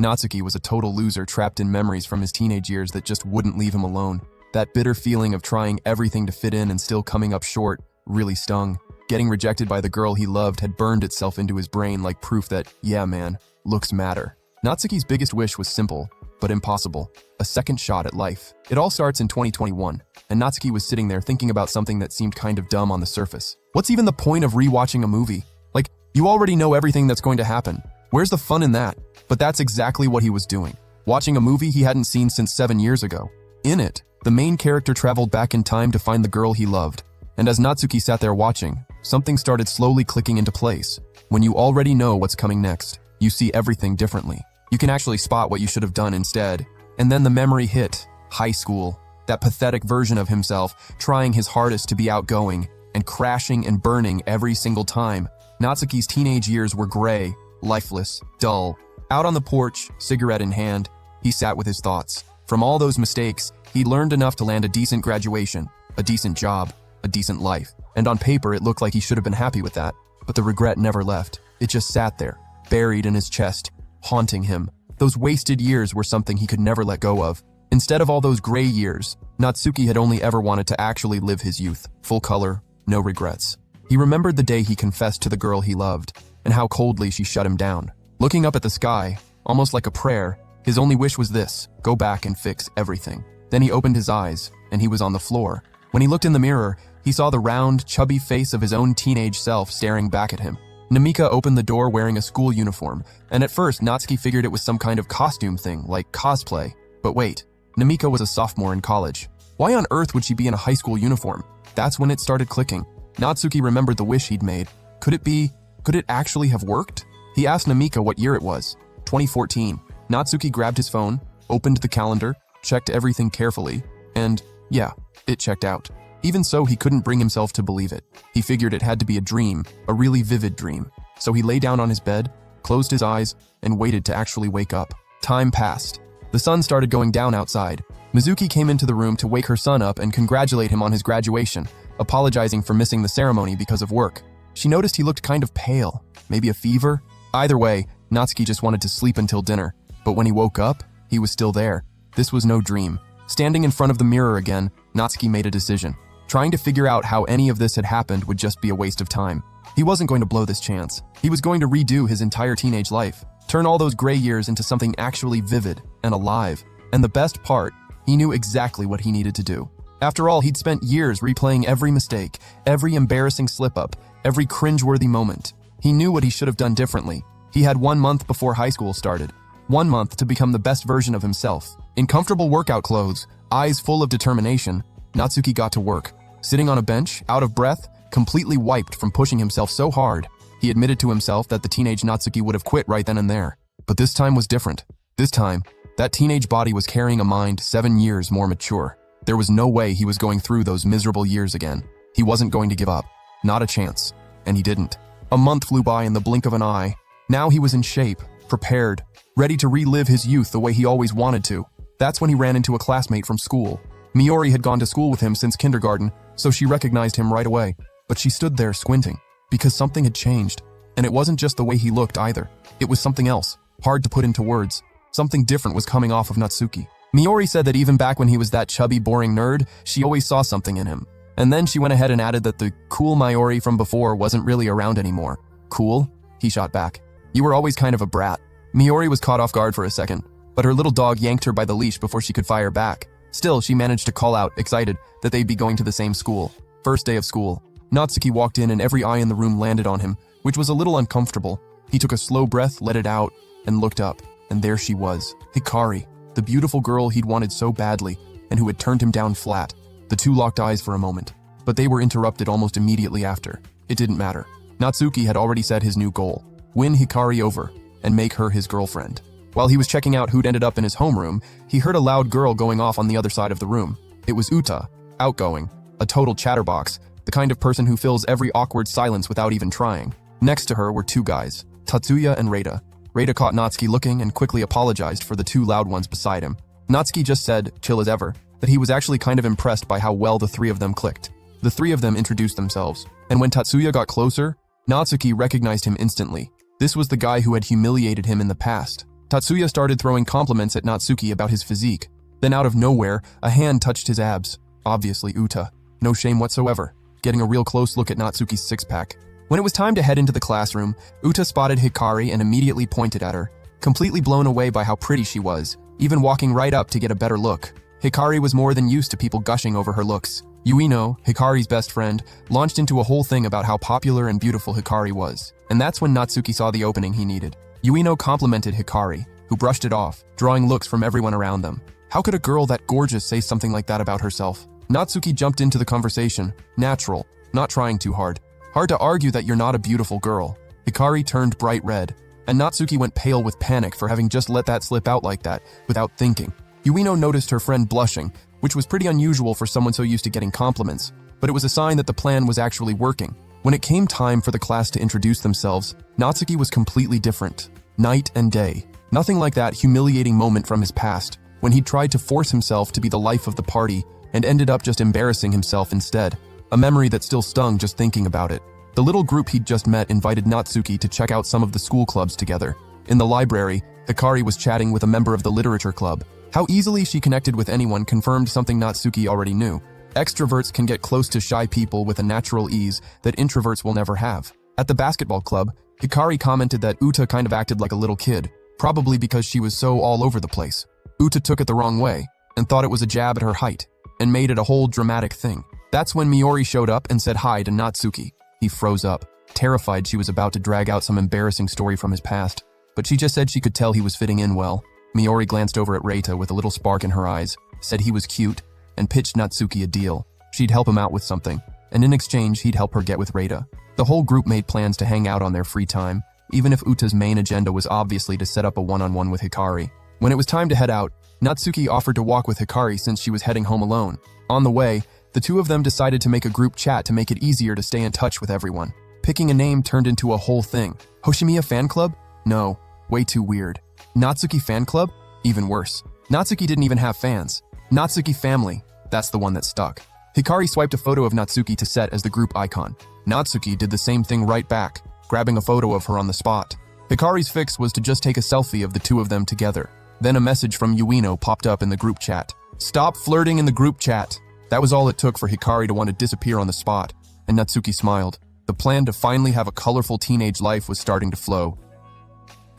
Natsuki was a total loser trapped in memories from his teenage years that just wouldn't leave him alone. That bitter feeling of trying everything to fit in and still coming up short really stung. Getting rejected by the girl he loved had burned itself into his brain like proof that, yeah man, looks matter. Natsuki's biggest wish was simple, but impossible. A second shot at life. It all starts in 2021, and Natsuki was sitting there thinking about something that seemed kind of dumb on the surface. What's even the point of rewatching a movie? Like, you already know everything that's going to happen. Where's the fun in that? But that's exactly what he was doing. Watching a movie he hadn't seen since 7 years ago. In it, the main character traveled back in time to find the girl he loved. And as Natsuki sat there watching, something started slowly clicking into place. When you already know what's coming next, you see everything differently. You can actually spot what you should have done instead. And then the memory hit. High school. That pathetic version of himself, trying his hardest to be outgoing, and crashing and burning every single time. Natsuki's teenage years were gray, lifeless, dull. Out on the porch, cigarette in hand, he sat with his thoughts. From all those mistakes, he learned enough to land a decent graduation, a decent job, a decent life. And on paper, it looked like he should have been happy with that. But the regret never left. It just sat there, buried in his chest, haunting him. Those wasted years were something he could never let go of. Instead of all those gray years, Natsuki had only ever wanted to actually live his youth, full color, no regrets. He remembered the day he confessed to the girl he loved, and how coldly she shut him down. Looking up at the sky, almost like a prayer, his only wish was this: go back and fix everything. Then he opened his eyes, and he was on the floor. When he looked in the mirror, he saw the round, chubby face of his own teenage self staring back at him. Namika opened the door wearing a school uniform, and at first Natsuki figured it was some kind of costume thing, like cosplay. But wait, Namika was a sophomore in college. Why on earth would she be in a high school uniform? That's when it started clicking. Natsuki remembered the wish he'd made. Could it actually have worked? He asked Namika what year it was. 2014. Natsuki grabbed his phone, opened the calendar, checked everything carefully, and yeah, it checked out. Even so, he couldn't bring himself to believe it. He figured it had to be a dream, a really vivid dream. So he lay down on his bed, closed his eyes, and waited to actually wake up. Time passed. The sun started going down outside. Mizuki came into the room to wake her son up and congratulate him on his graduation, apologizing for missing the ceremony because of work. She noticed he looked kind of pale, maybe a fever. Either way, Natsuki just wanted to sleep until dinner. But when he woke up, he was still there. This was no dream. Standing in front of the mirror again, Natsuki made a decision. Trying to figure out how any of this had happened would just be a waste of time. He wasn't going to blow this chance. He was going to redo his entire teenage life, turn all those gray years into something actually vivid and alive. And the best part, he knew exactly what he needed to do. After all, he'd spent years replaying every mistake, every embarrassing slip-up, every cringeworthy moment. He knew what he should have done differently. He had 1 month before high school started. 1 month to become the best version of himself. In comfortable workout clothes, eyes full of determination, Natsuki got to work. Sitting on a bench, out of breath, completely wiped from pushing himself so hard, he admitted to himself that the teenage Natsuki would have quit right then and there. But this time was different. This time, that teenage body was carrying a mind 7 years more mature. There was no way he was going through those miserable years again. He wasn't going to give up. Not a chance. And he didn't. A month flew by in the blink of an eye. Now he was in shape, prepared, ready to relive his youth the way he always wanted to. That's when he ran into a classmate from school. Miori had gone to school with him since kindergarten, so she recognized him right away. But she stood there squinting, because something had changed. And it wasn't just the way he looked either. It was something else, hard to put into words. Something different was coming off of Natsuki. Miori said that even back when he was that chubby, boring nerd, she always saw something in him. And then she went ahead and added that the cool Miori from before wasn't really around anymore. Cool? He shot back. You were always kind of a brat. Miori was caught off guard for a second, but her little dog yanked her by the leash before she could fire back. Still, she managed to call out, excited, that they'd be going to the same school. First day of school. Natsuki walked in and every eye in the room landed on him, which was a little uncomfortable. He took a slow breath, let it out, and looked up. And there she was, Hikari, the beautiful girl he'd wanted so badly, and who had turned him down flat. The two locked eyes for a moment, but they were interrupted almost immediately after. It didn't matter. Natsuki had already set his new goal: win Hikari over, and make her his girlfriend. While he was checking out who'd ended up in his homeroom, he heard a loud girl going off on the other side of the room. It was Uta, outgoing, a total chatterbox, the kind of person who fills every awkward silence without even trying. Next to her were two guys, Tatsuya and Reita. Reita caught Natsuki looking and quickly apologized for the two loud ones beside him. Natsuki just said, chill as ever, that he was actually kind of impressed by how well the three of them clicked. The three of them introduced themselves, and when Tatsuya got closer, Natsuki recognized him instantly. This was the guy who had humiliated him in the past. Tatsuya started throwing compliments at Natsuki about his physique. Then out of nowhere, a hand touched his abs. Obviously Uta. No shame whatsoever, getting a real close look at Natsuki's six-pack. When it was time to head into the classroom, Uta spotted Hikari and immediately pointed at her, completely blown away by how pretty she was, even walking right up to get a better look. Hikari was more than used to people gushing over her looks. Yuino, Hikari's best friend, launched into a whole thing about how popular and beautiful Hikari was. And that's when Natsuki saw the opening he needed. Yuino complimented Hikari, who brushed it off, drawing looks from everyone around them. How could a girl that gorgeous say something like that about herself? Natsuki jumped into the conversation, natural, not trying too hard. Hard to argue that you're not a beautiful girl. Hikari turned bright red, and Natsuki went pale with panic for having just let that slip out like that, without thinking. Yuino noticed her friend blushing, which was pretty unusual for someone so used to getting compliments, but it was a sign that the plan was actually working. When it came time for the class to introduce themselves, Natsuki was completely different. Night and day. Nothing like that humiliating moment from his past, when he tried to force himself to be the life of the party and ended up just embarrassing himself instead. A memory that still stung just thinking about it. The little group he'd just met invited Natsuki to check out some of the school clubs together. In the library, Hikari was chatting with a member of the literature club. How easily she connected with anyone confirmed something Natsuki already knew. Extroverts can get close to shy people with a natural ease that introverts will never have. At the basketball club, Hikari commented that Uta kind of acted like a little kid, probably because she was so all over the place. Uta took it the wrong way and thought it was a jab at her height and made it a whole dramatic thing. That's when Miori showed up and said hi to Natsuki. He froze up, terrified she was about to drag out some embarrassing story from his past, but she just said she could tell he was fitting in well. Miori glanced over at Reita with a little spark in her eyes, said he was cute, and pitched Natsuki a deal. She'd help him out with something, and in exchange he'd help her get with Reita. The whole group made plans to hang out on their free time, even if Uta's main agenda was obviously to set up a one-on-one with Hikari. When it was time to head out, Natsuki offered to walk with Hikari since she was heading home alone. On the way, the two of them decided to make a group chat to make it easier to stay in touch with everyone. Picking a name turned into a whole thing. Hoshimiya Fan Club? No, way too weird. Natsuki Fan Club? Even worse. Natsuki didn't even have fans. Natsuki Family, that's the one that stuck. Hikari swiped a photo of Natsuki to set as the group icon. Natsuki did the same thing right back, grabbing a photo of her on the spot. Hikari's fix was to just take a selfie of the two of them together. Then a message from Yuino popped up in the group chat. Stop flirting in the group chat. That was all it took for Hikari to want to disappear on the spot, and Natsuki smiled. The plan to finally have a colorful teenage life was starting to flow.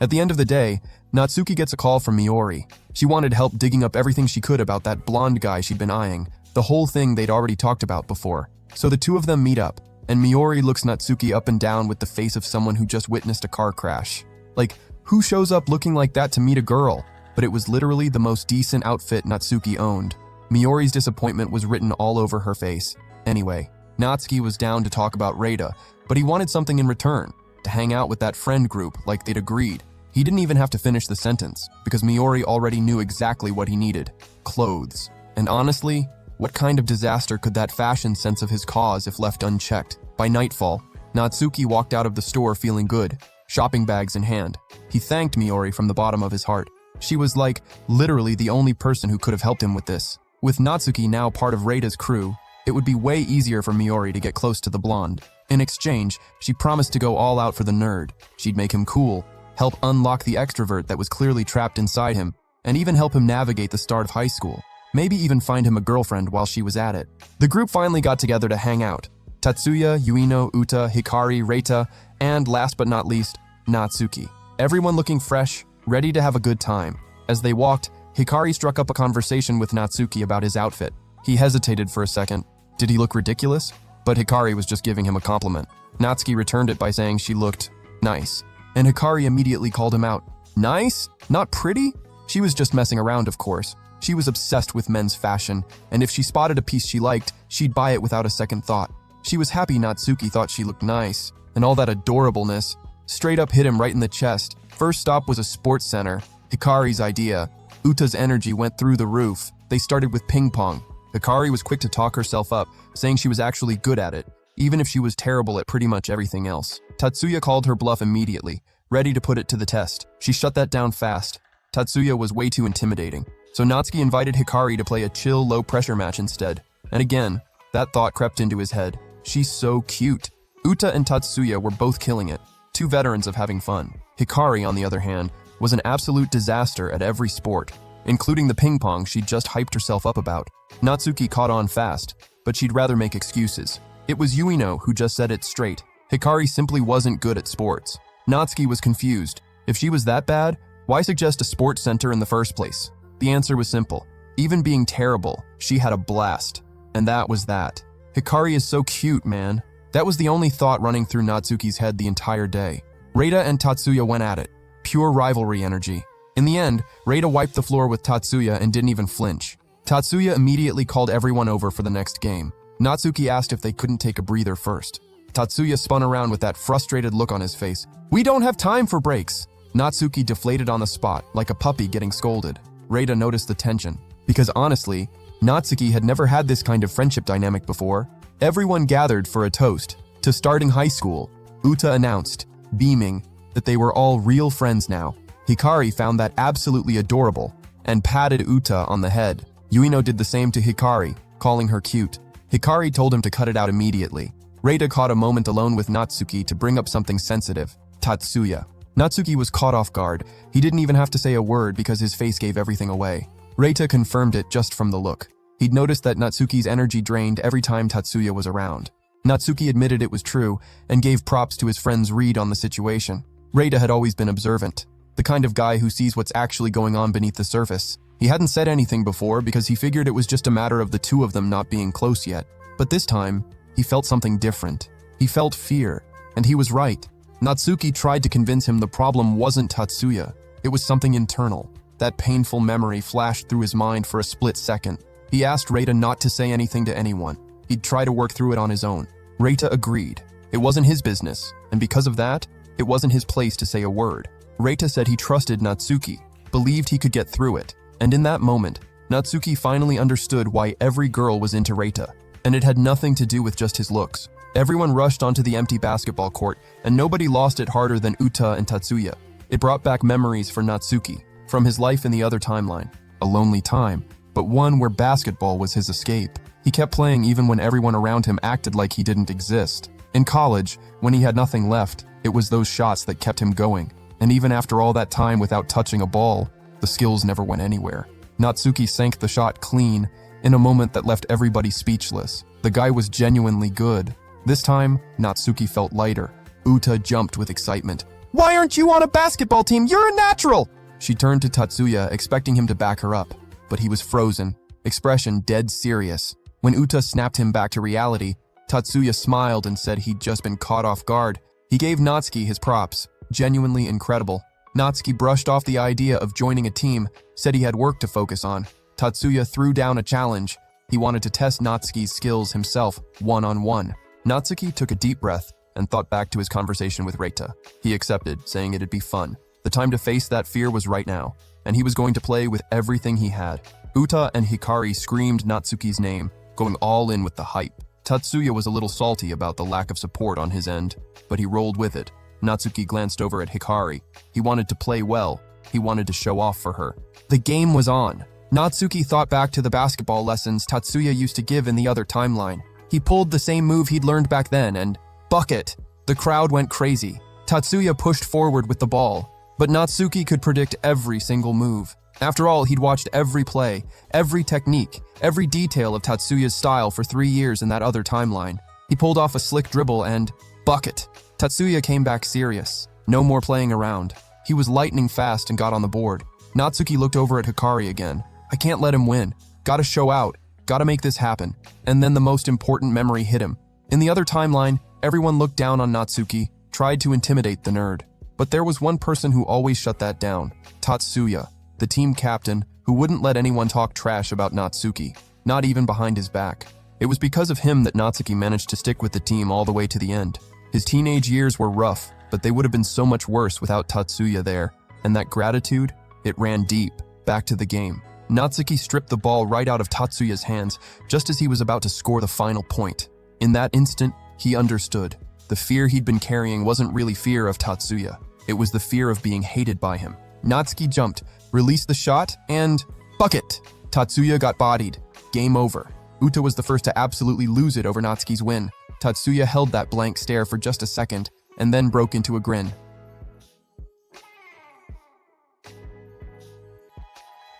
At the end of the day, Natsuki gets a call from Miori. She wanted help digging up everything she could about that blonde guy she'd been eyeing, the whole thing they'd already talked about before. So the two of them meet up, and Miori looks Natsuki up and down with the face of someone who just witnessed a car crash. Like, who shows up looking like that to meet a girl? But it was literally the most decent outfit Natsuki owned. Miori's disappointment was written all over her face. Anyway, Natsuki was down to talk about Reita, but he wanted something in return, to hang out with that friend group like they'd agreed. He didn't even have to finish the sentence, because Miori already knew exactly what he needed. Clothes. And honestly, what kind of disaster could that fashion sense of his cause if left unchecked? By nightfall, Natsuki walked out of the store feeling good, shopping bags in hand. He thanked Miori from the bottom of his heart. She was like, literally the only person who could have helped him with this. With Natsuki now part of Reita's crew, it would be way easier for Miori to get close to the blonde. In exchange, she promised to go all out for the nerd. She'd make him cool, help unlock the extrovert that was clearly trapped inside him, and even help him navigate the start of high school. Maybe even find him a girlfriend while she was at it. The group finally got together to hang out. Tatsuya, Yuino, Uta, Hikari, Reita, and last but not least, Natsuki. Everyone looking fresh, ready to have a good time. As they walked, Hikari struck up a conversation with Natsuki about his outfit. He hesitated for a second. Did he look ridiculous? But Hikari was just giving him a compliment. Natsuki returned it by saying she looked nice. And Hikari immediately called him out. Nice? Not pretty? She was just messing around, of course. She was obsessed with men's fashion, and if she spotted a piece she liked, she'd buy it without a second thought. She was happy Natsuki thought she looked nice, and all that adorableness straight up hit him right in the chest. First stop was a sports center. Hikari's idea. Uta's energy went through the roof. They started with ping pong. Hikari was quick to talk herself up, saying she was actually good at it, even if she was terrible at pretty much everything else. Tatsuya called her bluff immediately, ready to put it to the test. She shut that down fast. Tatsuya was way too intimidating, so Natsuki invited Hikari to play a chill, low-pressure match instead. And again, that thought crept into his head. She's so cute. Uta and Tatsuya were both killing it, two veterans of having fun. Hikari, on the other hand, was an absolute disaster at every sport, including the ping pong she'd just hyped herself up about. Natsuki caught on fast, but she'd rather make excuses. It was Yuino who just said it straight. Hikari simply wasn't good at sports. Natsuki was confused. If she was that bad, why suggest a sports center in the first place? The answer was simple. Even being terrible, she had a blast. And that was that. Hikari is so cute, man. That was the only thought running through Natsuki's head the entire day. Reita and Tatsuya went at it. Pure rivalry energy. In the end, Reita wiped the floor with Tatsuya and didn't even flinch. Tatsuya immediately called everyone over for the next game. Natsuki asked if they couldn't take a breather first. Tatsuya spun around with that frustrated look on his face. "We don't have time for breaks." Natsuki deflated on the spot, like a puppy getting scolded. Reita noticed the tension. Because honestly, Natsuki had never had this kind of friendship dynamic before. Everyone gathered for a toast to starting high school. Uta announced, beaming, that they were all real friends now. Hikari found that absolutely adorable and patted Uta on the head. Yuino did the same to Hikari, calling her cute. Hikari told him to cut it out immediately. Reita caught a moment alone with Natsuki to bring up something sensitive, Tatsuya. Natsuki was caught off guard. He didn't even have to say a word because his face gave everything away. Reita confirmed it just from the look. He'd noticed that Natsuki's energy drained every time Tatsuya was around. Natsuki admitted it was true and gave props to his friend's read on the situation. Reita had always been observant, the kind of guy who sees what's actually going on beneath the surface. He hadn't said anything before because he figured it was just a matter of the two of them not being close yet. But this time, he felt something different. He felt fear, and he was right. Natsuki tried to convince him the problem wasn't Tatsuya. It was something internal. That painful memory flashed through his mind for a split second. He asked Reita not to say anything to anyone. He'd try to work through it on his own. Reita agreed. It wasn't his business, and because of that, it wasn't his place to say a word. Reita said he trusted Natsuki, believed he could get through it, and in that moment, Natsuki finally understood why every girl was into Reita, and it had nothing to do with just his looks. Everyone rushed onto the empty basketball court, and nobody lost it harder than Uta and Tatsuya. It brought back memories for Natsuki, from his life in the other timeline. A lonely time, but one where basketball was his escape. He kept playing even when everyone around him acted like he didn't exist. In college, when he had nothing left, it was those shots that kept him going. And even after all that time without touching a ball, the skills never went anywhere. Natsuki sank the shot clean, in a moment that left everybody speechless. The guy was genuinely good. This time, Natsuki felt lighter. Uta jumped with excitement. "Why aren't you on a basketball team? You're a natural!" She turned to Tatsuya, expecting him to back her up. But he was frozen, expression dead serious. When Uta snapped him back to reality, Tatsuya smiled and said he'd just been caught off guard. He gave Natsuki his props. Genuinely incredible. Natsuki brushed off the idea of joining a team, said he had work to focus on. Tatsuya threw down a challenge. He wanted to test Natsuki's skills himself, one-on-one. Natsuki took a deep breath and thought back to his conversation with Reita. He accepted, saying it'd be fun. The time to face that fear was right now, and he was going to play with everything he had. Uta and Hikari screamed Natsuki's name, going all in with the hype. Tatsuya was a little salty about the lack of support on his end, but he rolled with it. Natsuki glanced over at Hikari. He wanted to play well. He wanted to show off for her. The game was on. Natsuki thought back to the basketball lessons Tatsuya used to give in the other timeline. He pulled the same move he'd learned back then and bucket. The crowd went crazy. Tatsuya pushed forward with the ball, but Natsuki could predict every single move. After all, he'd watched every play, every technique, every detail of Tatsuya's style for 3 years in that other timeline. He pulled off a slick dribble and bucket. Tatsuya came back serious. No more playing around. He was lightning fast and got on the board. Natsuki looked over at Hikari again. I can't let him win. Gotta show out. Gotta make this happen. And then the most important memory hit him. In the other timeline, everyone looked down on Natsuki, tried to intimidate the nerd. But there was one person who always shut that down. Tatsuya, the team captain, who wouldn't let anyone talk trash about Natsuki, not even behind his back. It was because of him that Natsuki managed to stick with the team all the way to the end. His teenage years were rough, but they would have been so much worse without Tatsuya there. And that gratitude, it ran deep, back to the game. Natsuki stripped the ball right out of Tatsuya's hands, just as he was about to score the final point. In that instant, he understood. The fear he'd been carrying wasn't really fear of Tatsuya. It was the fear of being hated by him. Natsuki jumped, released the shot, and bucket! Tatsuya got bodied. Game over. Uta was the first to absolutely lose it over Natsuki's win. Tatsuya held that blank stare for just a second, and then broke into a grin.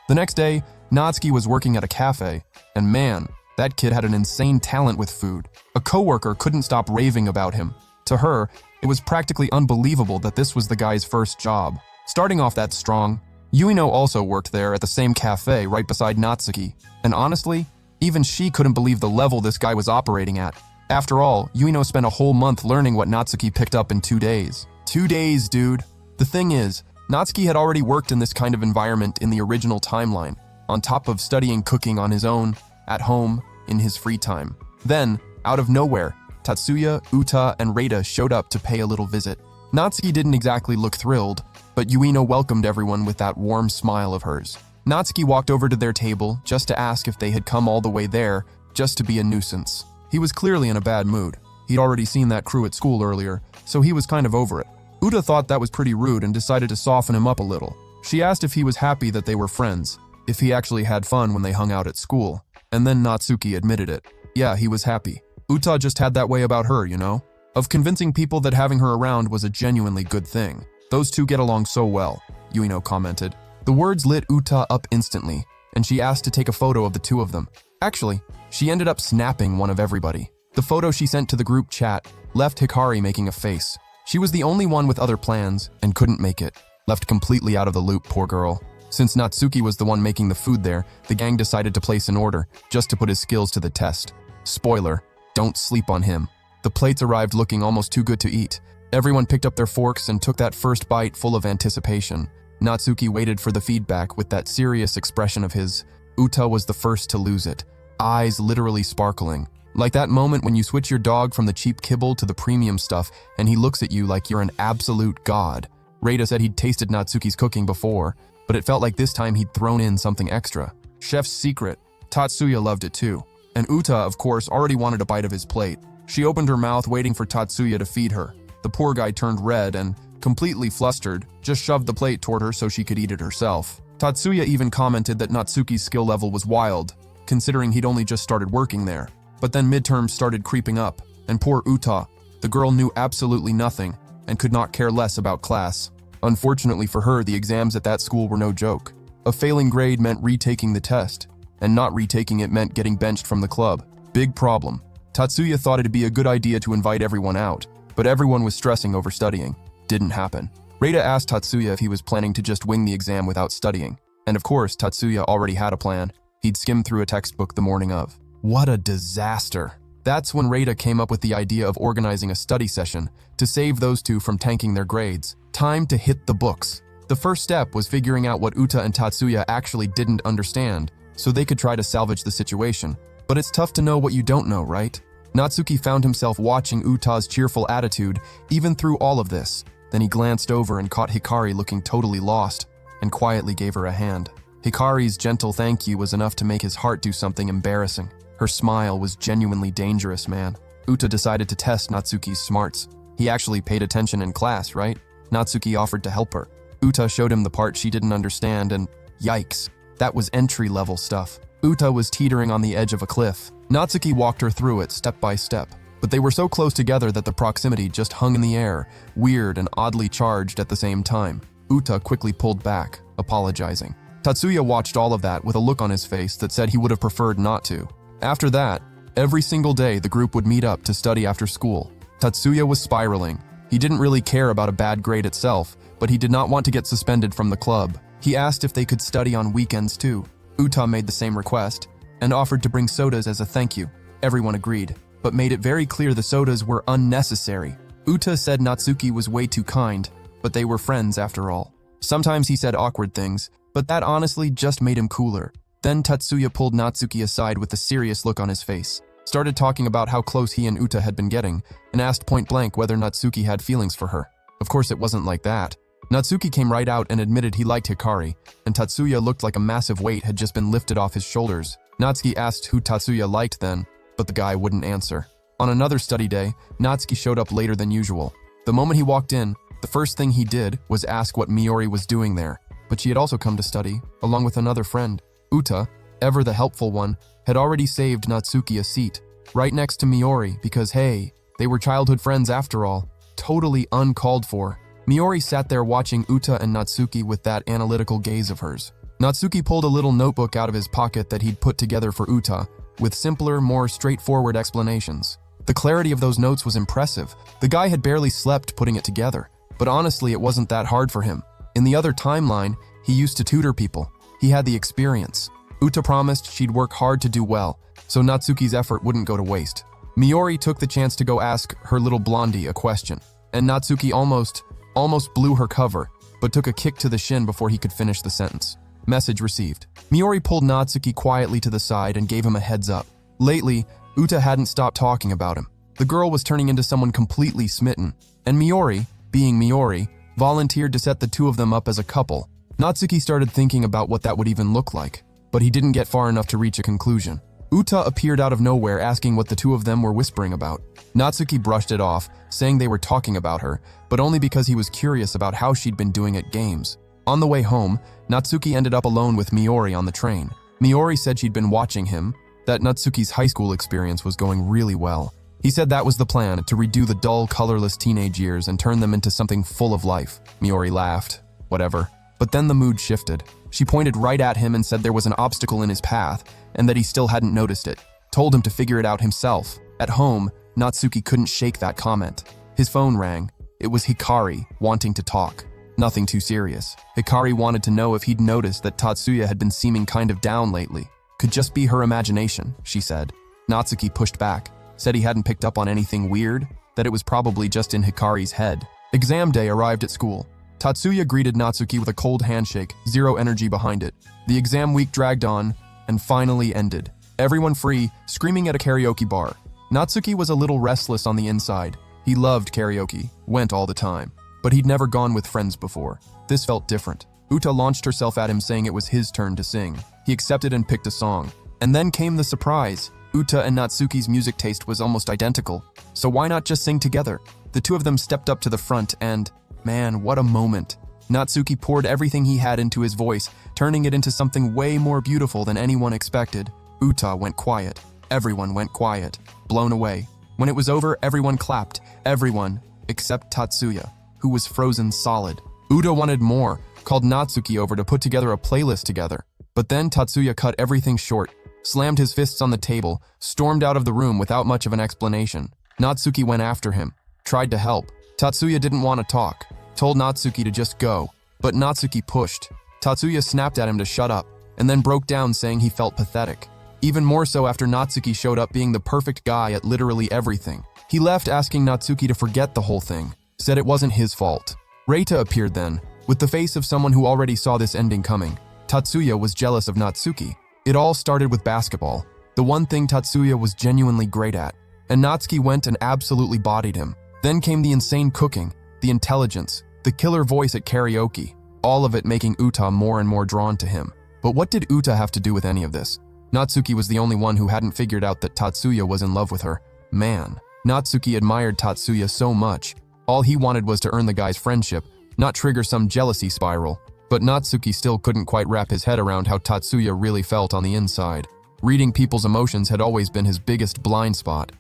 The next day, Natsuki was working at a cafe, and man, that kid had an insane talent with food. A coworker couldn't stop raving about him. To her, it was practically unbelievable that this was the guy's first job. Starting off that strong, Yuino also worked there at the same cafe right beside Natsuki, and honestly, even she couldn't believe the level this guy was operating at. After all, Yuino spent a whole month learning what Natsuki picked up in 2 days. 2 days, dude. The thing is, Natsuki had already worked in this kind of environment in the original timeline, on top of studying cooking on his own, at home, in his free time. Then, out of nowhere, Tatsuya, Uta, and Reita showed up to pay a little visit. Natsuki didn't exactly look thrilled, but Yuino welcomed everyone with that warm smile of hers. Natsuki walked over to their table just to ask if they had come all the way there just to be a nuisance. He was clearly in a bad mood. He'd already seen that crew at school earlier, so he was kind of over it. Uta thought that was pretty rude and decided to soften him up a little. She asked if he was happy that they were friends, if he actually had fun when they hung out at school, and then Natsuki admitted it. Yeah, he was happy. Uta just had that way about her, you know? Of convincing people that having her around was a genuinely good thing. Those two get along so well, Yuino commented. The words lit Uta up instantly, and she asked to take a photo of the two of them. Actually, she ended up snapping one of everybody. The photo she sent to the group chat left Hikari making a face. She was the only one with other plans and couldn't make it. Left completely out of the loop, poor girl. Since Natsuki was the one making the food there, the gang decided to place an order, just to put his skills to the test. Spoiler, don't sleep on him. The plates arrived looking almost too good to eat. Everyone picked up their forks and took that first bite full of anticipation. Natsuki waited for the feedback with that serious expression of his. Uta was the first to lose it, eyes literally sparkling. Like that moment when you switch your dog from the cheap kibble to the premium stuff and he looks at you like you're an absolute god. Reita said he'd tasted Natsuki's cooking before, but it felt like this time he'd thrown in something extra. Chef's secret. Tatsuya loved it too. And Uta, of course, already wanted a bite of his plate. She opened her mouth waiting for Tatsuya to feed her. The poor guy turned red and, completely flustered, just shoved the plate toward her so she could eat it herself. Tatsuya even commented that Natsuki's skill level was wild, considering he'd only just started working there. But then midterms started creeping up, and poor Uta, the girl knew absolutely nothing and could not care less about class. Unfortunately for her, the exams at that school were no joke. A failing grade meant retaking the test, and not retaking it meant getting benched from the club. Big problem. Tatsuya thought it'd be a good idea to invite everyone out, but everyone was stressing over studying. Didn't happen. Reita asked Tatsuya if he was planning to just wing the exam without studying. And of course, Tatsuya already had a plan. He'd skimmed through a textbook the morning of. What a disaster. That's when Reita came up with the idea of organizing a study session to save those two from tanking their grades. Time to hit the books. The first step was figuring out what Uta and Tatsuya actually didn't understand, so they could try to salvage the situation. But it's tough to know what you don't know, right? Natsuki found himself watching Uta's cheerful attitude even through all of this. Then he glanced over and caught Hikari looking totally lost, and quietly gave her a hand. Hikari's gentle thank you was enough to make his heart do something embarrassing. Her smile was genuinely dangerous, man. Uta decided to test Natsuki's smarts. He actually paid attention in class, right? Natsuki offered to help her. Uta showed him the part she didn't understand and, yikes, that was entry-level stuff. Uta was teetering on the edge of a cliff. Natsuki walked her through it step by step, but they were so close together that the proximity just hung in the air, weird and oddly charged at the same time. Uta quickly pulled back, apologizing. Tatsuya watched all of that with a look on his face that said he would have preferred not to. After that, every single day the group would meet up to study after school. Tatsuya was spiraling. He didn't really care about a bad grade itself, but he did not want to get suspended from the club. He asked if they could study on weekends too. Uta made the same request, and offered to bring sodas as a thank you. Everyone agreed, but made it very clear the sodas were unnecessary. Uta said Natsuki was way too kind, but they were friends after all. Sometimes he said awkward things, but that honestly just made him cooler. Then Tatsuya pulled Natsuki aside with a serious look on his face, started talking about how close he and Uta had been getting, and asked point blank whether Natsuki had feelings for her. Of course it wasn't like that. Natsuki came right out and admitted he liked Hikari, and Tatsuya looked like a massive weight had just been lifted off his shoulders. Natsuki asked who Tatsuya liked then, but the guy wouldn't answer. On another study day, Natsuki showed up later than usual. The moment he walked in, the first thing he did was ask what Miori was doing there, but she had also come to study, along with another friend. Uta, ever the helpful one, had already saved Natsuki a seat, right next to Miori because hey, they were childhood friends after all. Totally uncalled for. Miori sat there watching Uta and Natsuki with that analytical gaze of hers. Natsuki pulled a little notebook out of his pocket that he'd put together for Uta, with simpler, more straightforward explanations. The clarity of those notes was impressive. The guy had barely slept putting it together, but honestly it wasn't that hard for him. In the other timeline, he used to tutor people. He had the experience. Uta promised she'd work hard to do well, so Natsuki's effort wouldn't go to waste. Miori took the chance to go ask her little blondie a question, and Natsuki almost blew her cover, but took a kick to the shin before he could finish the sentence. Message received. Miori pulled Natsuki quietly to the side and gave him a heads up. Lately, Uta hadn't stopped talking about him. The girl was turning into someone completely smitten, and Miori, being Miori, volunteered to set the two of them up as a couple. Natsuki started thinking about what that would even look like, but he didn't get far enough to reach a conclusion. Uta appeared out of nowhere asking what the two of them were whispering about. Natsuki brushed it off, saying they were talking about her, but only because he was curious about how she'd been doing at games. On the way home, Natsuki ended up alone with Miori on the train. Miori said she'd been watching him, that Natsuki's high school experience was going really well. He said that was the plan, to redo the dull, colorless teenage years and turn them into something full of life. Miori laughed. Whatever. But then the mood shifted. She pointed right at him and said there was an obstacle in his path, and that he still hadn't noticed it. Told him to figure it out himself. At home, Natsuki couldn't shake that comment. His phone rang. It was Hikari, wanting to talk. Nothing too serious. Hikari wanted to know if he'd noticed that Tatsuya had been seeming kind of down lately. Could just be her imagination, she said. Natsuki pushed back, said he hadn't picked up on anything weird, that it was probably just in Hikari's head. Exam day arrived at school. Tatsuya greeted Natsuki with a cold handshake, zero energy behind it. The exam week dragged on, and finally ended. Everyone free, screaming at a karaoke bar. Natsuki was a little restless on the inside. He loved karaoke, went all the time. But he'd never gone with friends before. This felt different. Uta launched herself at him saying it was his turn to sing. He accepted and picked a song. And then came the surprise. Uta and Natsuki's music taste was almost identical. So why not just sing together? The two of them stepped up to the front and, man, what a moment. Natsuki poured everything he had into his voice, turning it into something way more beautiful than anyone expected. Uta went quiet. Everyone went quiet, blown away. When it was over, everyone clapped. Everyone, except Tatsuya, who was frozen solid. Uta wanted more, called Natsuki over to put together a playlist together. But then Tatsuya cut everything short, slammed his fists on the table, stormed out of the room without much of an explanation. Natsuki went after him, tried to help. Tatsuya didn't want to talk, told Natsuki to just go, but Natsuki pushed. Tatsuya snapped at him to shut up, and then broke down saying he felt pathetic. Even more so after Natsuki showed up being the perfect guy at literally everything. He left asking Natsuki to forget the whole thing, said it wasn't his fault. Reita appeared then, with the face of someone who already saw this ending coming. Tatsuya was jealous of Natsuki. It all started with basketball, the one thing Tatsuya was genuinely great at, and Natsuki went and absolutely bodied him. Then came the insane cooking, the intelligence, the killer voice at karaoke, all of it making Uta more and more drawn to him. But what did Uta have to do with any of this? Natsuki was the only one who hadn't figured out that Tatsuya was in love with her. Man, Natsuki admired Tatsuya so much. All he wanted was to earn the guy's friendship, not trigger some jealousy spiral. But Natsuki still couldn't quite wrap his head around how Tatsuya really felt on the inside. Reading people's emotions had always been his biggest blind spot.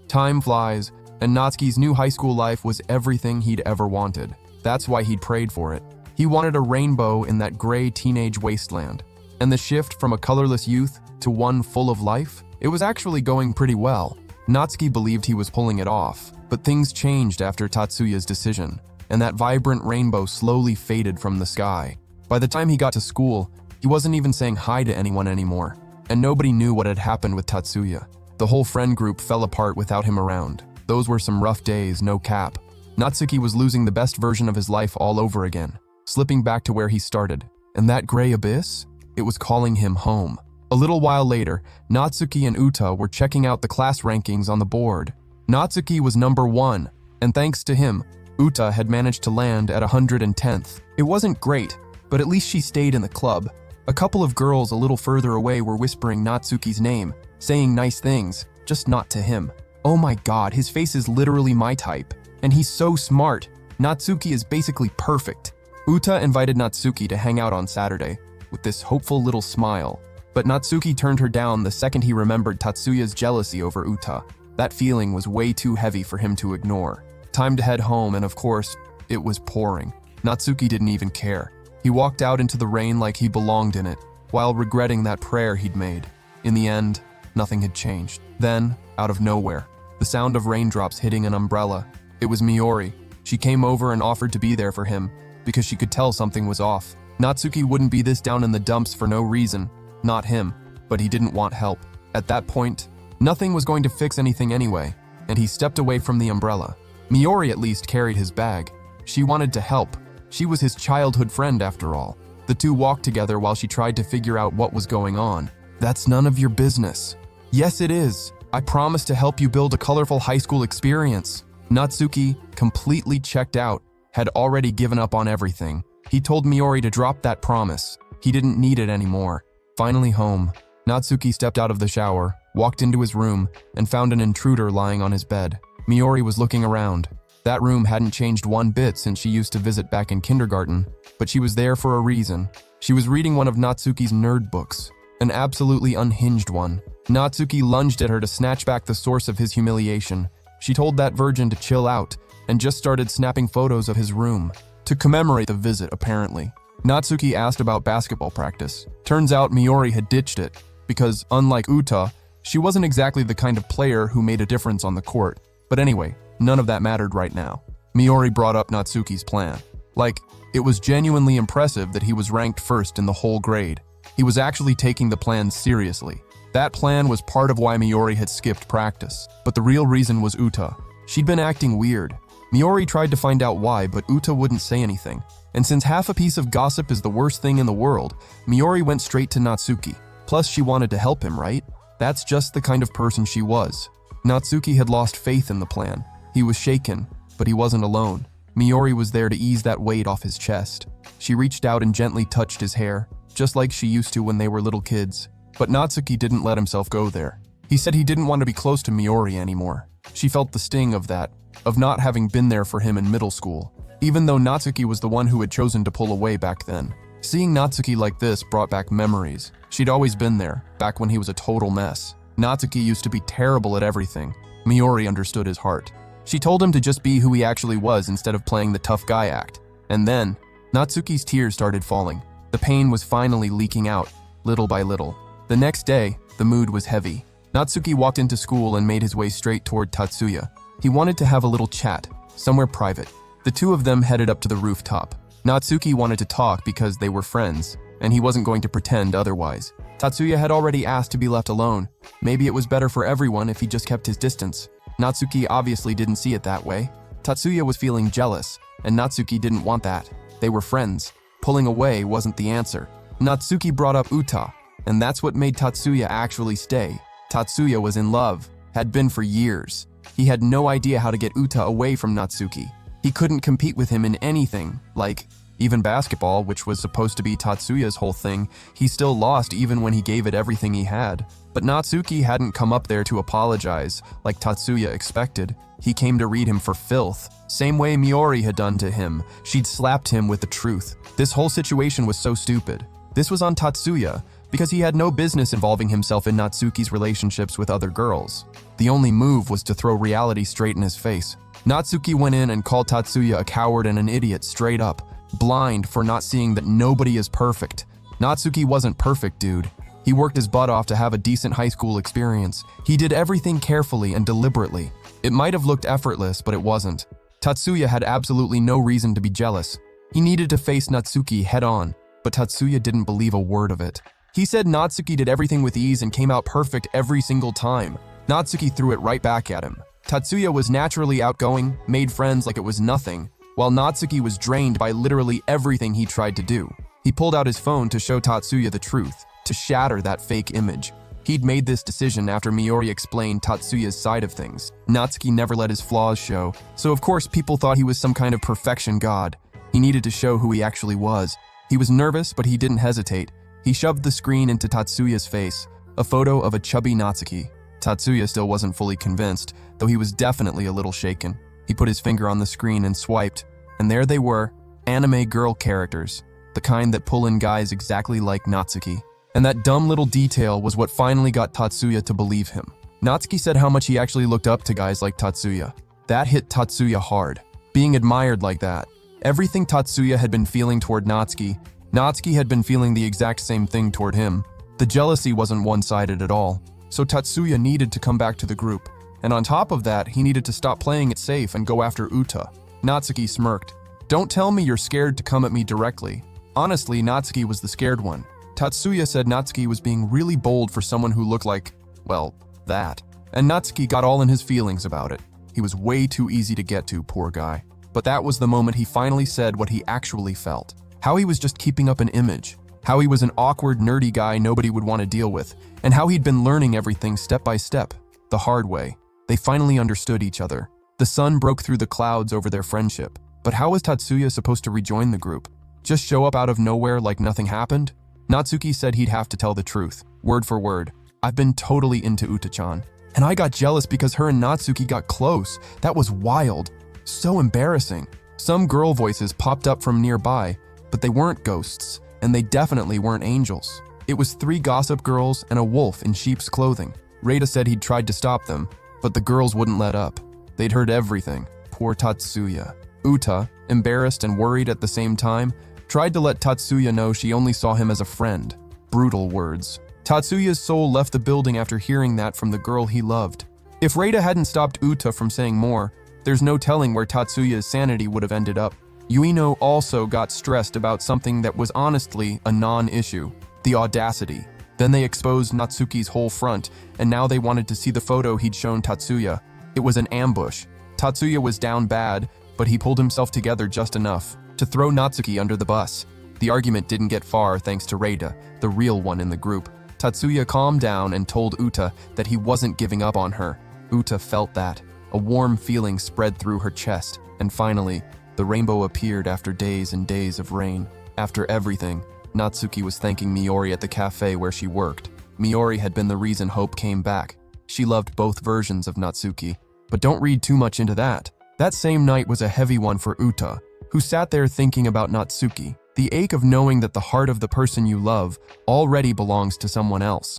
Time flies, and Natsuki's new high school life was everything he'd ever wanted. That's why he'd prayed for it. He wanted a rainbow in that gray teenage wasteland. And the shift from a colorless youth to one full of life? It was actually going pretty well. Natsuki believed he was pulling it off, but things changed after Tatsuya's decision, and that vibrant rainbow slowly faded from the sky. By the time he got to school, he wasn't even saying hi to anyone anymore, and nobody knew what had happened with Tatsuya. The whole friend group fell apart without him around. Those were some rough days, no cap. Natsuki was losing the best version of his life all over again, slipping back to where he started. And that gray abyss? It was calling him home. A little while later, Natsuki and Uta were checking out the class rankings on the board. Natsuki was number 1, and thanks to him, Uta had managed to land at 110th. It wasn't great, but at least she stayed in the club. A couple of girls a little further away were whispering Natsuki's name, saying nice things, just not to him. Oh my god, his face is literally my type. And he's so smart. Natsuki is basically perfect. Uta invited Natsuki to hang out on Saturday, with this hopeful little smile. But Natsuki turned her down the second he remembered Tatsuya's jealousy over Uta. That feeling was way too heavy for him to ignore. Time to head home, and of course, it was pouring. Natsuki didn't even care. He walked out into the rain like he belonged in it, while regretting that prayer he'd made. In the end, nothing had changed. Then, out of nowhere, the sound of raindrops hitting an umbrella. It was Miori. She came over and offered to be there for him, because she could tell something was off. Natsuki wouldn't be this down in the dumps for no reason. Not him, but he didn't want help. At that point, nothing was going to fix anything anyway, and he stepped away from the umbrella. Miori at least carried his bag. She wanted to help. She was his childhood friend after all. The two walked together while she tried to figure out what was going on. That's none of your business. Yes, it is. I promised to help you build a colorful high school experience. Natsuki, completely checked out, had already given up on everything. He told Miori to drop that promise. He didn't need it anymore. Finally home, Natsuki stepped out of the shower, walked into his room, and found an intruder lying on his bed. Miori was looking around. That room hadn't changed one bit since she used to visit back in kindergarten, but she was there for a reason. She was reading one of Natsuki's nerd books, an absolutely unhinged one. Natsuki lunged at her to snatch back the source of his humiliation. She told that virgin to chill out, and just started snapping photos of his room. To commemorate the visit, apparently. Natsuki asked about basketball practice. Turns out Miori had ditched it, because unlike Uta, she wasn't exactly the kind of player who made a difference on the court. But anyway, none of that mattered right now. Miori brought up Natsuki's plan. Like, it was genuinely impressive that he was ranked first in the whole grade. He was actually taking the plan seriously. That plan was part of why Miori had skipped practice. But the real reason was Uta. She'd been acting weird. Miori tried to find out why, but Uta wouldn't say anything. And since half a piece of gossip is the worst thing in the world, Miori went straight to Natsuki. Plus, she wanted to help him, right? That's just the kind of person she was. Natsuki had lost faith in the plan. He was shaken, but he wasn't alone. Miori was there to ease that weight off his chest. She reached out and gently touched his hair, just like she used to when they were little kids. But Natsuki didn't let himself go there. He said he didn't want to be close to Miori anymore. She felt the sting of that, of not having been there for him in middle school, even though Natsuki was the one who had chosen to pull away back then. Seeing Natsuki like this brought back memories. She'd always been there, back when he was a total mess. Natsuki used to be terrible at everything. Miori understood his heart. She told him to just be who he actually was instead of playing the tough guy act. And then, Natsuki's tears started falling. The pain was finally leaking out, little by little. The next day, the mood was heavy. Natsuki walked into school and made his way straight toward Tatsuya. He wanted to have a little chat, somewhere private. The two of them headed up to the rooftop. Natsuki wanted to talk because they were friends, and he wasn't going to pretend otherwise. Tatsuya had already asked to be left alone. Maybe it was better for everyone if he just kept his distance. Natsuki obviously didn't see it that way. Tatsuya was feeling jealous, and Natsuki didn't want that. They were friends. Pulling away wasn't the answer. Natsuki brought up Uta, and that's what made Tatsuya actually stay. Tatsuya was in love, had been for years. He had no idea how to get Uta away from Natsuki. He couldn't compete with him in anything, like even basketball, which was supposed to be Tatsuya's whole thing. He still lost even when he gave it everything he had. But Natsuki hadn't come up there to apologize, like Tatsuya expected. He came to read him for filth. Same way Miori had done to him. She'd slapped him with the truth. This whole situation was so stupid. This was on Tatsuya, because he had no business involving himself in Natsuki's relationships with other girls. The only move was to throw reality straight in his face. Natsuki went in and called Tatsuya a coward and an idiot straight up, blind for not seeing that nobody is perfect. Natsuki wasn't perfect, dude. He worked his butt off to have a decent high school experience. He did everything carefully and deliberately. It might have looked effortless, but it wasn't. Tatsuya had absolutely no reason to be jealous. He needed to face Natsuki head on, but Tatsuya didn't believe a word of it. He said Natsuki did everything with ease and came out perfect every single time. Natsuki threw it right back at him. Tatsuya was naturally outgoing, made friends like it was nothing, while Natsuki was drained by literally everything he tried to do. He pulled out his phone to show Tatsuya the truth, to shatter that fake image. He'd made this decision after Miori explained Tatsuya's side of things. Natsuki never let his flaws show, so of course people thought he was some kind of perfection god. He needed to show who he actually was. He was nervous, but he didn't hesitate. He shoved the screen into Tatsuya's face, a photo of a chubby Natsuki. Tatsuya still wasn't fully convinced, though he was definitely a little shaken. He put his finger on the screen and swiped, and there they were, anime girl characters, the kind that pull in guys exactly like Natsuki. And that dumb little detail was what finally got Tatsuya to believe him. Natsuki said how much he actually looked up to guys like Tatsuya. That hit Tatsuya hard. Being admired like that. Everything Tatsuya had been feeling toward Natsuki, Natsuki had been feeling the exact same thing toward him. The jealousy wasn't one-sided at all, so Tatsuya needed to come back to the group. And on top of that, he needed to stop playing it safe and go after Uta. Natsuki smirked. "Don't tell me you're scared to come at me directly." Honestly, Natsuki was the scared one. Tatsuya said Natsuki was being really bold for someone who looked like, well, that. And Natsuki got all in his feelings about it. He was way too easy to get to, poor guy. But that was the moment he finally said what he actually felt. How he was just keeping up an image. How he was an awkward, nerdy guy nobody would want to deal with. And how he'd been learning everything step by step, the hard way. They finally understood each other. The sun broke through the clouds over their friendship. But how was Tatsuya supposed to rejoin the group? Just show up out of nowhere like nothing happened? Natsuki said he'd have to tell the truth, word for word. "I've been totally into Uta-chan. And I got jealous because her and Natsuki got close. That was wild. So embarrassing." Some girl voices popped up from nearby, but they weren't ghosts, and they definitely weren't angels. It was 3 gossip girls and a wolf in sheep's clothing. Reita said he'd tried to stop them, but the girls wouldn't let up. They'd heard everything. Poor Tatsuya. Uta, embarrassed and worried at the same time, tried to let Tatsuya know she only saw him as a friend. Brutal words. Tatsuya's soul left the building after hearing that from the girl he loved. If Reita hadn't stopped Uta from saying more, there's no telling where Tatsuya's sanity would have ended up. Yuino also got stressed about something that was honestly a non-issue, the audacity. Then they exposed Natsuki's whole front, and now they wanted to see the photo he'd shown Tatsuya. It was an ambush. Tatsuya was down bad, but he pulled himself together just enough to throw Natsuki under the bus. The argument didn't get far thanks to Reita, the real one in the group. Tatsuya calmed down and told Uta that he wasn't giving up on her. Uta felt that. A warm feeling spread through her chest, and finally, the rainbow appeared after days and days of rain. After everything, Natsuki was thanking Miori at the cafe where she worked. Miori had been the reason Hope came back. She loved both versions of Natsuki, but don't read too much into that. That same night was a heavy one for Uta, who sat there thinking about Natsuki, the ache of knowing that the heart of the person you love already belongs to someone else.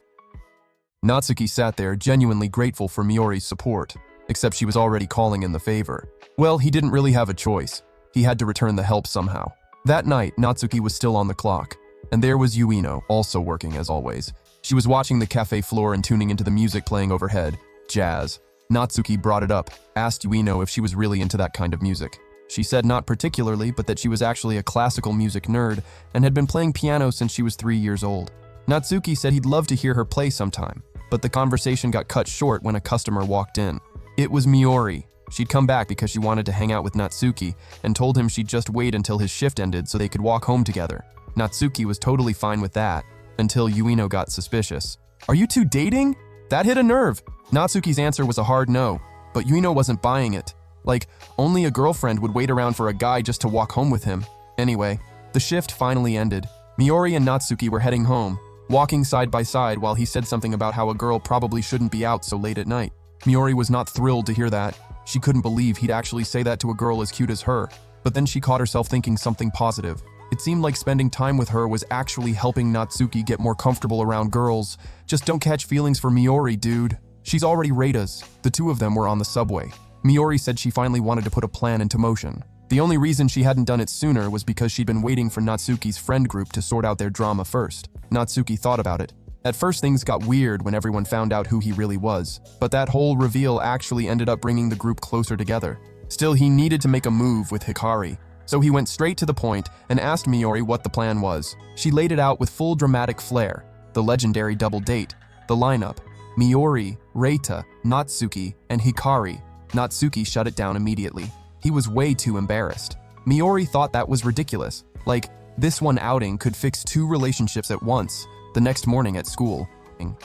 Natsuki sat there genuinely grateful for Miori's support, except she was already calling in the favor. Well, he didn't really have a choice. He had to return the help somehow. That night, Natsuki was still on the clock, and there was Yuino, also working as always. She was watching the cafe floor and tuning into the music playing overhead, jazz. Natsuki brought it up, asked Yuino if she was really into that kind of music. She said not particularly, but that she was actually a classical music nerd and had been playing piano since she was 3 years old. Natsuki said he'd love to hear her play sometime, but the conversation got cut short when a customer walked in. It was Miori. She'd come back because she wanted to hang out with Natsuki and told him she'd just wait until his shift ended so they could walk home together. Natsuki was totally fine with that, until Yuino got suspicious. "Are you two dating?" That hit a nerve. Natsuki's answer was a hard no, but Yuino wasn't buying it. Like, only a girlfriend would wait around for a guy just to walk home with him. Anyway, the shift finally ended. Miori and Natsuki were heading home, walking side by side while he said something about how a girl probably shouldn't be out so late at night. Miori was not thrilled to hear that. She couldn't believe he'd actually say that to a girl as cute as her. But then she caught herself thinking something positive. It seemed like spending time with her was actually helping Natsuki get more comfortable around girls. Just don't catch feelings for Miori, dude. She's already Reita's. The two of them were on the subway. Miori said she finally wanted to put a plan into motion. The only reason she hadn't done it sooner was because she'd been waiting for Natsuki's friend group to sort out their drama first. Natsuki thought about it. At first things got weird when everyone found out who he really was, but that whole reveal actually ended up bringing the group closer together. Still, he needed to make a move with Hikari, so he went straight to the point and asked Miori what the plan was. She laid it out with full dramatic flair. The legendary double date, the lineup, Miori, Reita, Natsuki, and Hikari. Natsuki shut it down immediately. He was way too embarrassed. Miori thought that was ridiculous. Like, this one outing could fix 2 relationships at once. The next morning at school,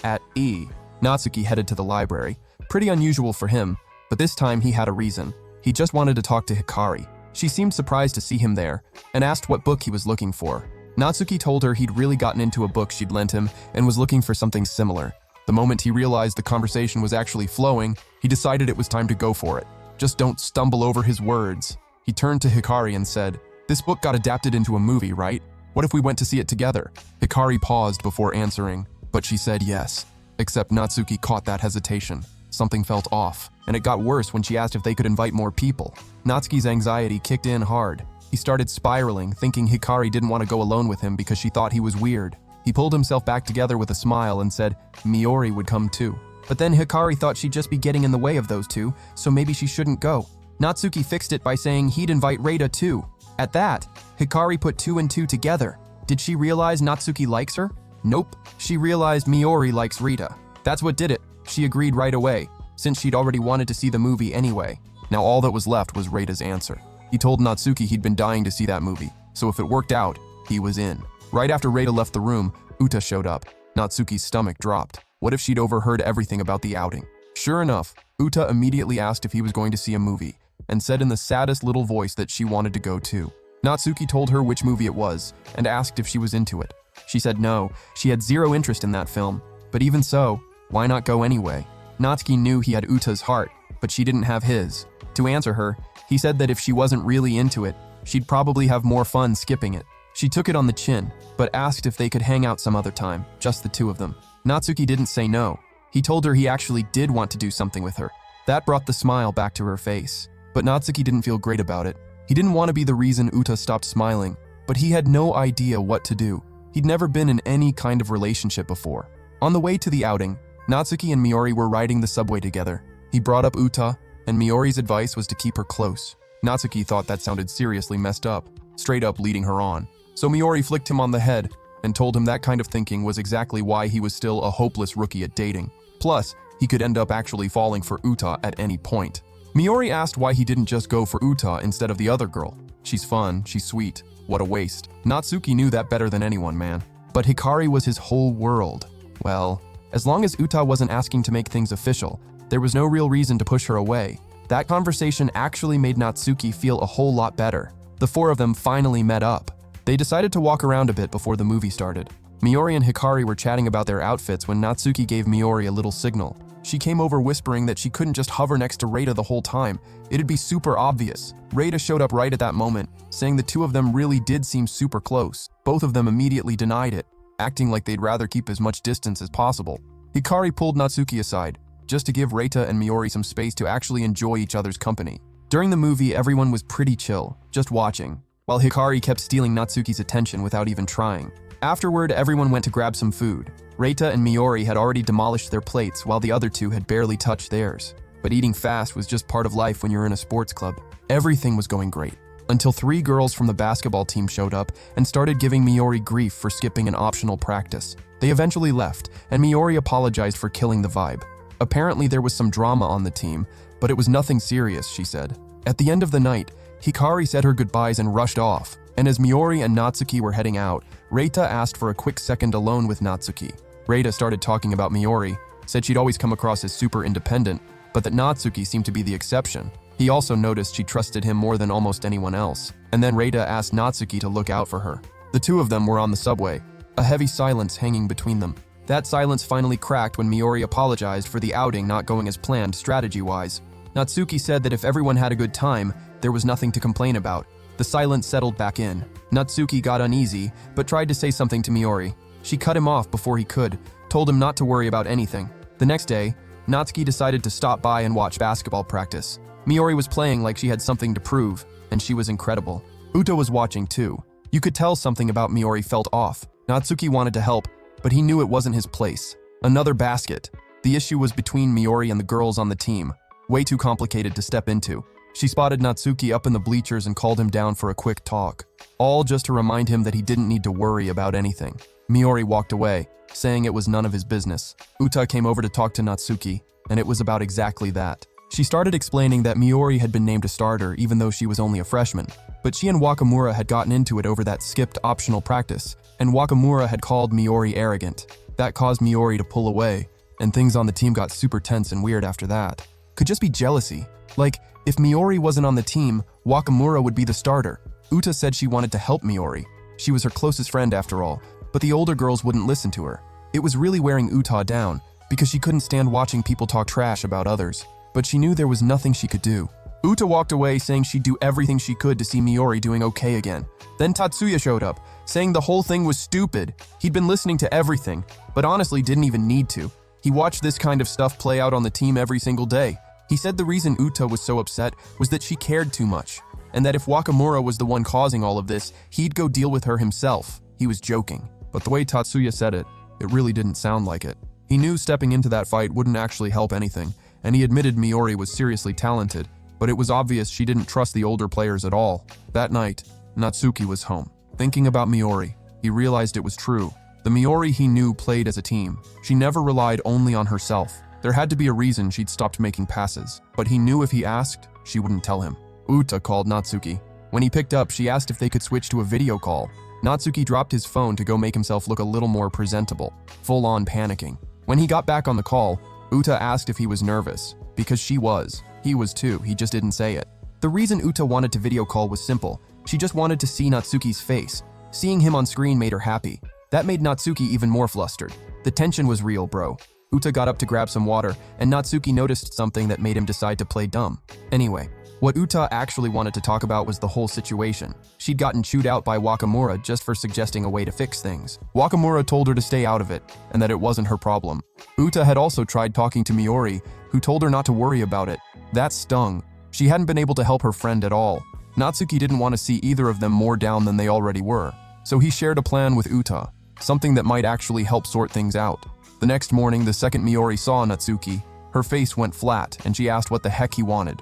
at E, Natsuki headed to the library. Pretty unusual for him, but this time he had a reason. He just wanted to talk to Hikari. She seemed surprised to see him there, and asked what book he was looking for. Natsuki told her he'd really gotten into a book she'd lent him and was looking for something similar. The moment he realized the conversation was actually flowing, he decided it was time to go for it. Just don't stumble over his words. He turned to Hikari and said, "This book got adapted into a movie, right? What if we went to see it together?" Hikari paused before answering, but she said yes. Except Natsuki caught that hesitation. Something felt off, and it got worse when she asked if they could invite more people. Natsuki's anxiety kicked in hard. He started spiraling, thinking Hikari didn't want to go alone with him because she thought he was weird. He pulled himself back together with a smile and said Miori would come too. But then Hikari thought she'd just be getting in the way of those two, so maybe she shouldn't go. Natsuki fixed it by saying he'd invite Reita too. At that, Hikari put 2 and 2 together. Did she realize Natsuki likes her? Nope. She realized Miori likes Rita. That's what did it. She agreed right away, since she'd already wanted to see the movie anyway. Now all that was left was Reita's answer. He told Natsuki he'd been dying to see that movie, so if it worked out, he was in. Right after Reita left the room, Uta showed up. Natsuki's stomach dropped. What if she'd overheard everything about the outing? Sure enough, Uta immediately asked if he was going to see a movie, and said in the saddest little voice that she wanted to go too. Natsuki told her which movie it was, and asked if she was into it. She said no, she had zero interest in that film, but even so, why not go anyway? Natsuki knew he had Uta's heart, but she didn't have his. To answer her, he said that if she wasn't really into it, she'd probably have more fun skipping it. She took it on the chin, but asked if they could hang out some other time, just the two of them. Natsuki didn't say no. He told her he actually did want to do something with her. That brought the smile back to her face. But Natsuki didn't feel great about it. He didn't want to be the reason Uta stopped smiling, but he had no idea what to do. He'd never been in any kind of relationship before. On the way to the outing, Natsuki and Miori were riding the subway together. He brought up Uta, and Miori's advice was to keep her close. Natsuki thought that sounded seriously messed up, straight up leading her on. So Miori flicked him on the head and told him that kind of thinking was exactly why he was still a hopeless rookie at dating. Plus, he could end up actually falling for Uta at any point. Miori asked why he didn't just go for Uta instead of the other girl. She's fun, she's sweet, what a waste. Natsuki knew that better than anyone, man. But Hikari was his whole world. Well, as long as Uta wasn't asking to make things official, there was no real reason to push her away. That conversation actually made Natsuki feel a whole lot better. The four of them finally met up. They decided to walk around a bit before the movie started. Miori and Hikari were chatting about their outfits when Natsuki gave Miori a little signal. She came over whispering that she couldn't just hover next to Reita the whole time. It'd be super obvious. Reita showed up right at that moment, saying the two of them really did seem super close. Both of them immediately denied it, acting like they'd rather keep as much distance as possible. Hikari pulled Natsuki aside, just to give Reita and Miori some space to actually enjoy each other's company. During the movie, everyone was pretty chill, just watching, while Hikari kept stealing Natsuki's attention without even trying. Afterward, everyone went to grab some food. Reita and Miori had already demolished their plates while the other two had barely touched theirs. But eating fast was just part of life when you're in a sports club. Everything was going great, until 3 girls from the basketball team showed up and started giving Miori grief for skipping an optional practice. They eventually left, and Miori apologized for killing the vibe. Apparently there was some drama on the team, but it was nothing serious, she said. At the end of the night, Hikari said her goodbyes and rushed off, and as Miori and Natsuki were heading out, Reita asked for a quick second alone with Natsuki. Reita started talking about Miori, said she'd always come across as super independent, but that Natsuki seemed to be the exception. He also noticed she trusted him more than almost anyone else, and then Reita asked Natsuki to look out for her. The two of them were on the subway, a heavy silence hanging between them. That silence finally cracked when Miori apologized for the outing not going as planned strategy-wise. Natsuki said that if everyone had a good time, there was nothing to complain about. The silence settled back in. Natsuki got uneasy, but tried to say something to Miori. She cut him off before he could, told him not to worry about anything. The next day, Natsuki decided to stop by and watch basketball practice. Miori was playing like she had something to prove, and she was incredible. Uta was watching too. You could tell something about Miori felt off. Natsuki wanted to help, but he knew it wasn't his place. Another basket. The issue was between Miori and the girls on the team. Way too complicated to step into. She spotted Natsuki up in the bleachers and called him down for a quick talk. All just to remind him that he didn't need to worry about anything. Miori walked away, saying it was none of his business. Uta came over to talk to Natsuki, and it was about exactly that. She started explaining that Miori had been named a starter even though she was only a freshman. But she and Wakamura had gotten into it over that skipped optional practice, and Wakamura had called Miori arrogant. That caused Miori to pull away, and things on the team got super tense and weird after that. Could just be jealousy. Like, if Miori wasn't on the team, Wakamura would be the starter. Uta said she wanted to help Miori. She was her closest friend after all, but the older girls wouldn't listen to her. It was really wearing Uta down, because she couldn't stand watching people talk trash about others. But she knew there was nothing she could do. Uta walked away saying she'd do everything she could to see Miori doing okay again. Then Tatsuya showed up, saying the whole thing was stupid. He'd been listening to everything, but honestly didn't even need to. He watched this kind of stuff play out on the team every single day. He said the reason Uta was so upset was that she cared too much. and that if Wakamura was the one causing all of this, he'd go deal with her himself. He was joking. But the way Tatsuya said it, it really didn't sound like it. He knew stepping into that fight wouldn't actually help anything, and he admitted Miori was seriously talented, but it was obvious she didn't trust the older players at all. That night, Natsuki was home. Thinking about Miori, he realized it was true. The Miori he knew played as a team. She never relied only on herself. There had to be a reason she'd stopped making passes, but he knew if he asked, she wouldn't tell him. Uta called Natsuki. When he picked up, she asked if they could switch to a video call. Natsuki dropped his phone to go make himself look a little more presentable, full-on panicking. When he got back on the call, Uta asked if he was nervous, because she was. He was too, he just didn't say it. The reason Uta wanted to video call was simple. She just wanted to see Natsuki's face. Seeing him on screen made her happy. That made Natsuki even more flustered. The tension was real, bro. Uta got up to grab some water, and Natsuki noticed something that made him decide to play dumb. Anyway, what Uta actually wanted to talk about was the whole situation. She'd gotten chewed out by Wakamura just for suggesting a way to fix things. Wakamura told her to stay out of it, and that it wasn't her problem. Uta had also tried talking to Miori, who told her not to worry about it. That stung. She hadn't been able to help her friend at all. Natsuki didn't want to see either of them more down than they already were. So he shared a plan with Uta, something that might actually help sort things out. The next morning, the second Miori saw Natsuki, her face went flat, and she asked what the heck he wanted.